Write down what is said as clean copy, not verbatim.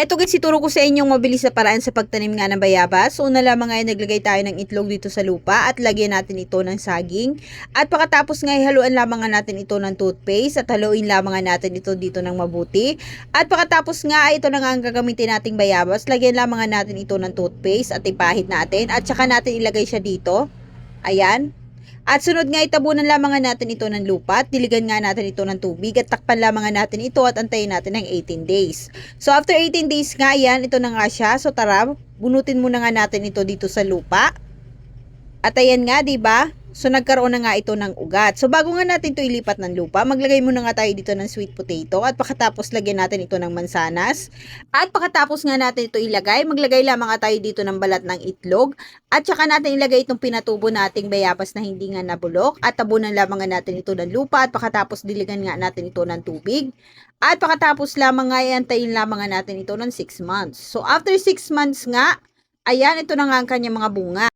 Eto guys, ituro ko sa inyong mabilis na paraan sa pagtanim nga ng bayabas. So, una lamang nga ay naglagay tayo ng itlog dito sa lupa at lagyan natin ito ng saging. At pagkatapos nga ay haluan lamang nga natin ito ng toothpaste at haluin lamang nga natin ito dito ng mabuti. At pagkatapos nga ay ito na nga ang gagamitin nating bayabas. Lagyan lamang nga natin ito ng toothpaste at ipahid natin at saka natin ilagay siya dito. Ayan. At sunod nga itabunan lamang nga natin ito ng lupa at diligan nga natin ito ng tubig at takpan lamang nga natin ito at antayin natin ng 18 days. So after 18 days nga yan, ito na nga siya. So tara, bunutin muna nga natin ito dito sa lupa. At ayan nga, 'di ba? So nagkaroon na nga ito ng ugat. So bago nga natin ito ilipat ng lupa, maglagay muna nga tayo dito ng sweet potato at pagkatapos lagyan natin ito ng mansanas. At pagkatapos nga natin ito ilagay, maglagay lamang nga tayo dito ng balat ng itlog at saka natin ilagay itong pinatubo nating bayabas na hindi nga nabulok at tabunan lamang nga natin ito ng lupa at pagkatapos diligan nga natin ito ng tubig. At pagkatapos lamang nga iantayin lamang nga natin ito ng 6 months. So after 6 months nga, ayan, ito na nga ang kanyang mga bunga.